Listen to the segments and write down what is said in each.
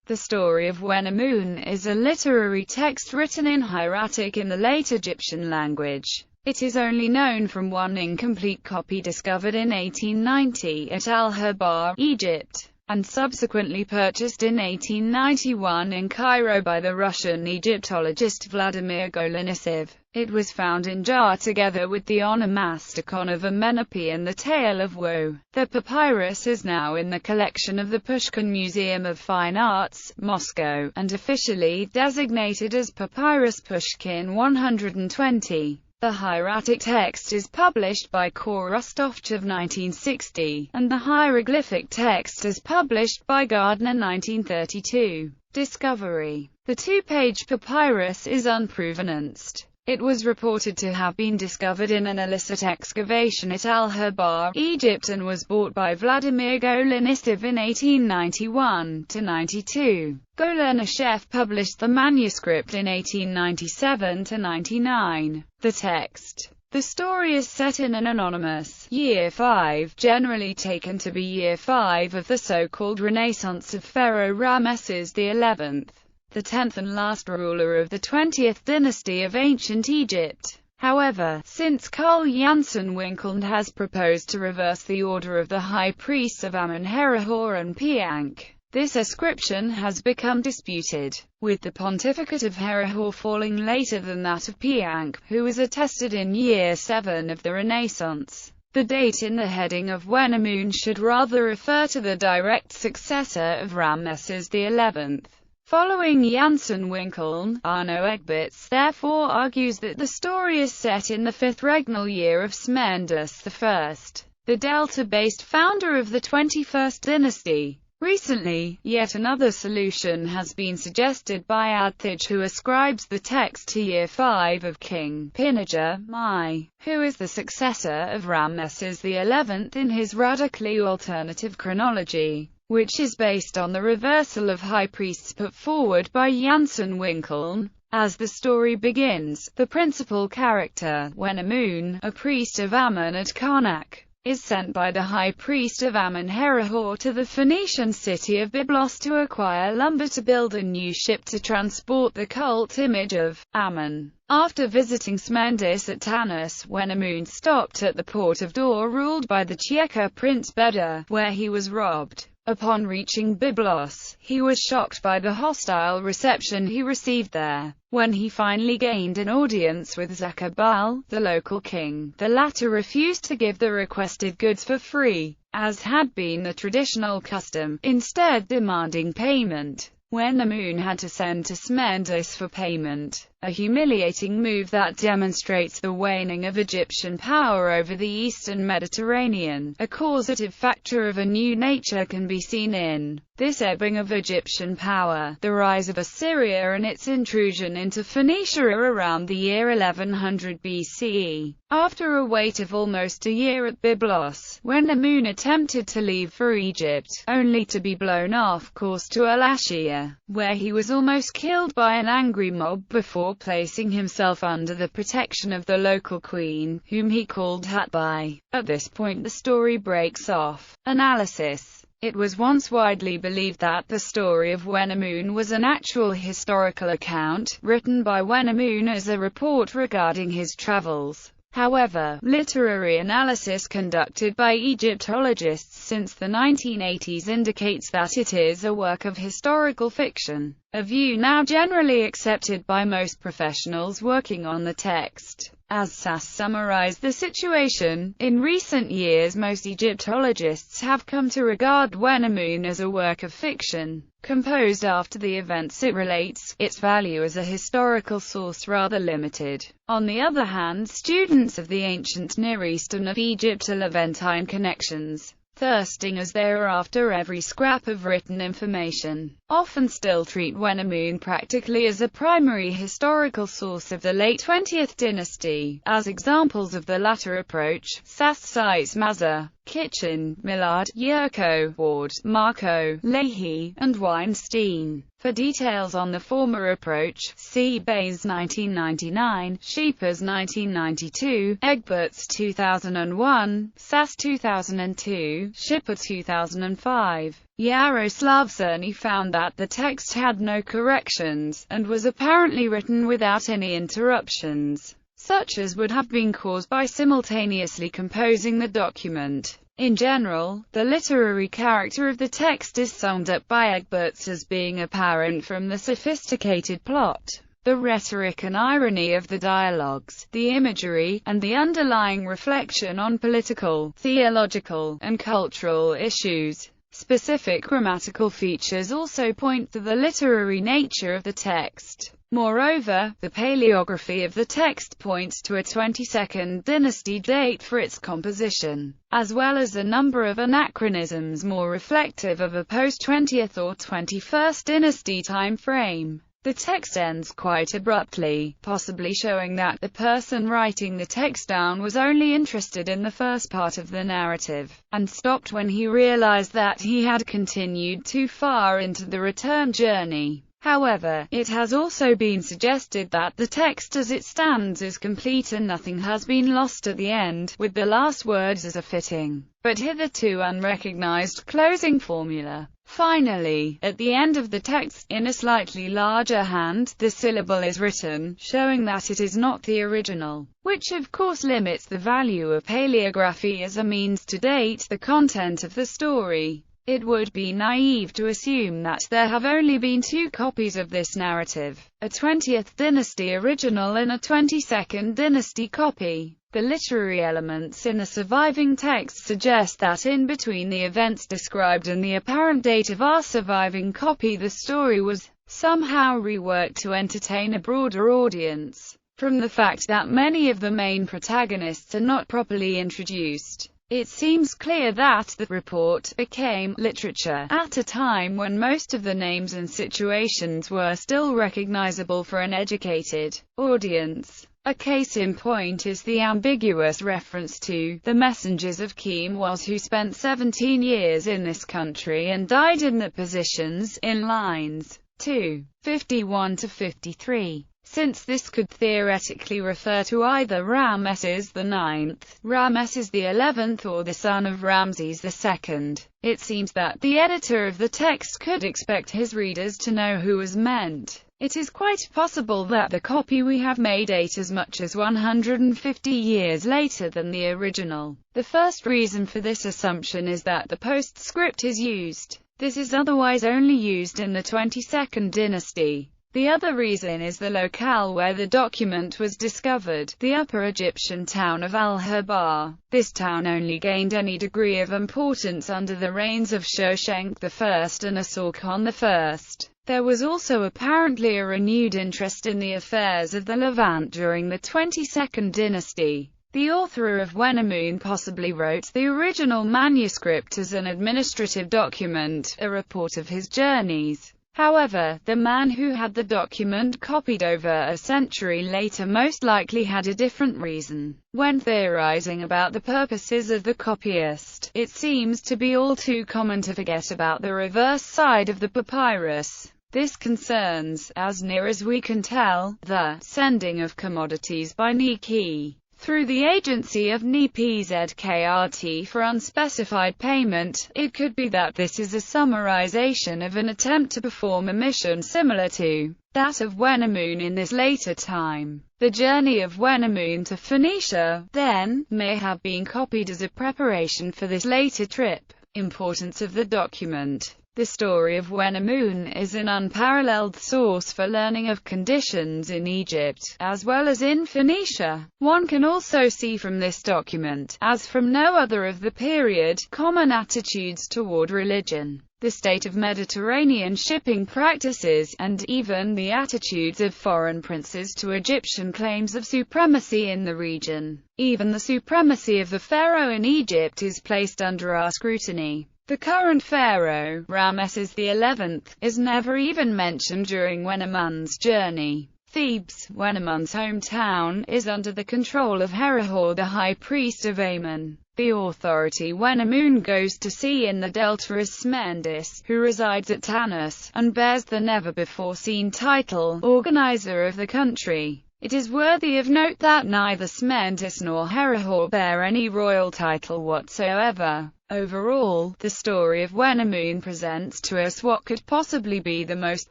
The story of Wenamun is a literary text written in hieratic in the late Egyptian language. It is only known from one incomplete copy discovered in 1890 at Al-Habar, Egypt, and subsequently purchased in 1891 in Cairo by the Russian Egyptologist Vladimir Golenisev. It was found in jar together with the onomasticon of Amenepi and the Tale of Woe. The papyrus is now in the collection of the Pushkin Museum of Fine Arts, Moscow, and officially designated as Papyrus Pushkin 120. The hieratic text is published by Korostovch of 1960, and the hieroglyphic text is published by Gardner 1932. Discovery. The two-page papyrus is unprovenanced. It was reported to have been discovered in an illicit excavation at Al-Habar, Egypt, and was bought by Vladimir Golenisev in 1891–92. Golenisev published the manuscript in 1897–99. The text. The story is set in an anonymous year 5, generally taken to be year 5 of the so-called Renaissance of Pharaoh Ramesses XI, the 10th and last ruler of the 20th dynasty of ancient Egypt. However, since Carl Janssen Winkelnd has proposed to reverse the order of the high priests of Amun-Herihor and Piank, this ascription has become disputed, with the pontificate of Herihor falling later than that of Piank, who was attested in year 7 of the Renaissance. The date in the heading of Wenamun should rather refer to the direct successor of Ramesses XI. Following Janssen Winkelnd, Arno Egbitz therefore argues that the story is set in the 5th regnal year of Smerdis I, the Delta-based founder of the 21st dynasty. Recently, yet another solution has been suggested by Adthij, who ascribes the text to year 5 of King Pinarja Mai, who is the successor of Ramesses XI in his radically alternative chronology, which is based on the reversal of high priests put forward by Janssen Winkelnd. As the story begins, the principal character, Wenamun, a priest of Amun at Karnak, is sent by the high priest of Amun-Herihor to the Phoenician city of Byblos to acquire lumber to build a new ship to transport the cult image of Amun. After visiting Smerdis at Tanis, Wenamun stopped at the port of Dor ruled by the Cheka prince Beda, where he was robbed. Upon reaching Byblos, he was shocked by the hostile reception he received there. When he finally gained an audience with Zakabal, the local king, the latter refused to give the requested goods for free, as had been the traditional custom, instead demanding payment. Wenamun had to send to Smerdis for payment, a humiliating move that demonstrates the waning of Egyptian power over the eastern Mediterranean. A causative factor of a new nature can be seen in this ebbing of Egyptian power, the rise of Assyria and its intrusion into Phoenicia around the year 1100 BCE. After a wait of almost a year at Byblos, Wenamun attempted to leave for Egypt, only to be blown off course to Al-Ashir, where he was almost killed by an angry mob before placing himself under the protection of the local queen, whom he called Hatbai. At this point the story breaks off. Analysis. It was once widely believed that the story of Wenamun was an actual historical account, written by Wenamun as a report regarding his travels. However, literary analysis conducted by Egyptologists since the 1980s indicates that it is a work of historical fiction, a view now generally accepted by most professionals working on the text. As Sass summarized the situation, in recent years most Egyptologists have come to regard Wenamun as a work of fiction, composed after the events it relates, its value as a historical source rather limited. On the other hand, students of the ancient Near East and of Egypt Levantine connections, thirsting as they are after every scrap of written information, often still treat Wenamun practically as a primary historical source of the late 20th dynasty. As examples of the latter approach, Sass cites Mazar, Kitchen, Millard, Yerko, Ward, Marco, Leahy, and Weinstein. For details on the former approach, see Bayes 1999, Scheepers 1992, Egberts 2001, Sass 2002, Schipper 2005. Yaroslav Cerny found that the text had no corrections, and was apparently written without any interruptions, such as would have been caused by simultaneously composing the document. In general, the literary character of the text is summed up by Egberts as being apparent from the sophisticated plot, the rhetoric and irony of the dialogues, the imagery, and the underlying reflection on political, theological, and cultural issues. Specific grammatical features also point to the literary nature of the text. Moreover, the paleography of the text points to a 22nd dynasty date for its composition, as well as a number of anachronisms more reflective of a post-20th or 21st dynasty time frame. The text ends quite abruptly, possibly showing that the person writing the text down was only interested in the first part of the narrative, and stopped when he realized that he had continued too far into the return journey. However, it has also been suggested that the text as it stands is complete and nothing has been lost at the end, with the last words as a fitting, but hitherto unrecognized closing formula. Finally, at the end of the text, in a slightly larger hand, the syllable is written, showing that it is not the original, which of course limits the value of paleography as a means to date the content of the story. It would be naive to assume that there have only been two copies of this narrative, a 20th dynasty original and a 22nd dynasty copy. The literary elements in the surviving text suggest that in between the events described and the apparent date of our surviving copy, the story was somehow reworked to entertain a broader audience. From the fact that many of the main protagonists are not properly introduced, it seems clear that the report became literature at a time when most of the names and situations were still recognizable for an educated audience. A case in point is the ambiguous reference to the messengers of Chemours who spent 17 years in this country and died in the positions in lines 251 to 53. Since this could theoretically refer to either Ramesses IX, Ramesses XI, or the son of Ramses II, it seems that the editor of the text could expect his readers to know who was meant. It is quite possible that the copy we have may date as much as 150 years later than the original. The first reason for this assumption is that the postscript is used. This is otherwise only used in the 22nd dynasty. The other reason is the locale where the document was discovered, the Upper Egyptian town of Al-Habar. This town only gained any degree of importance under the reigns of Shoshenq I and Asorkon I. There was also apparently a renewed interest in the affairs of the Levant during the 22nd dynasty. The author of Wenamun possibly wrote the original manuscript as an administrative document, a report of his journeys. However, the man who had the document copied over a century later most likely had a different reason. When theorizing about the purposes of the copyist, it seems to be all too common to forget about the reverse side of the papyrus. This concerns, as near as we can tell, the sending of commodities by Niki through the agency of NPZKRT for unspecified payment. It could be that this is a summarization of an attempt to perform a mission similar to that of Wenamun in this later time. The journey of Wenamun to Phoenicia, then, may have been copied as a preparation for this later trip. Importance of the document. The story of Wenamun is an unparalleled source for learning of conditions in Egypt, as well as in Phoenicia. One can also see from this document, as from no other of the period, common attitudes toward religion, the state of Mediterranean shipping practices, and even the attitudes of foreign princes to Egyptian claims of supremacy in the region. Even the supremacy of the pharaoh in Egypt is placed under our scrutiny. The current pharaoh, Ramesses XI, is never even mentioned during Wenamun's journey. Thebes, Wenamun's hometown, is under the control of Herihor, the high priest of Amun. The authority Wenamun goes to see in the delta is Smendis, who resides at Tanis, and bears the never-before-seen title, organizer of the country. It is worthy of note that neither Smendis nor Herihor bear any royal title whatsoever. Overall, the story of Wenamun presents to us what could possibly be the most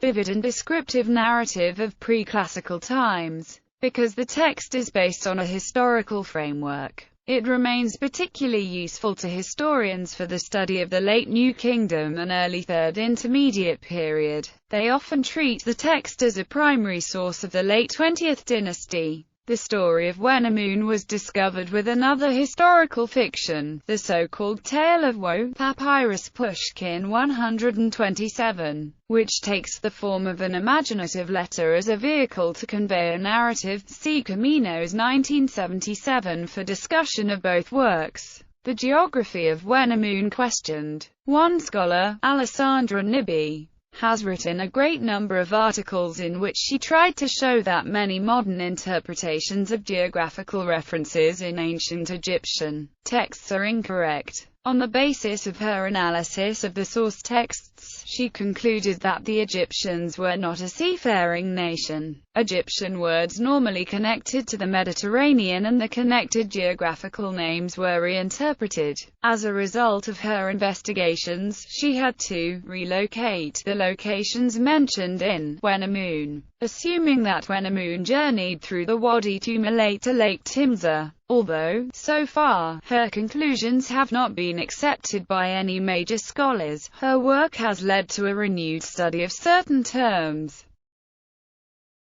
vivid and descriptive narrative of pre-classical times. Because the text is based on a historical framework, it remains particularly useful to historians for the study of the late New Kingdom and early Third Intermediate period. They often treat the text as a primary source of the late 20th dynasty. The story of Wenamun was discovered with another historical fiction, the so-called Tale of Woe, Papyrus Pushkin 127, which takes the form of an imaginative letter as a vehicle to convey a narrative. See Camino's 1977 for discussion of both works. The geography of Wenamun questioned. One scholar, Alessandra Nibbi, has written a great number of articles in which she tried to show that many modern interpretations of geographical references in ancient Egyptian texts are incorrect. On the basis of her analysis of the source texts, she concluded that the Egyptians were not a seafaring nation. Egyptian words normally connected to the Mediterranean and the connected geographical names were reinterpreted. As a result of her investigations, she had to relocate the locations mentioned in Wenamun, assuming that Wenamun journeyed through the Wadi to Lake Timza. Although, so far, her conclusions have not been accepted by any major scholars, her work has led to a renewed study of certain terms.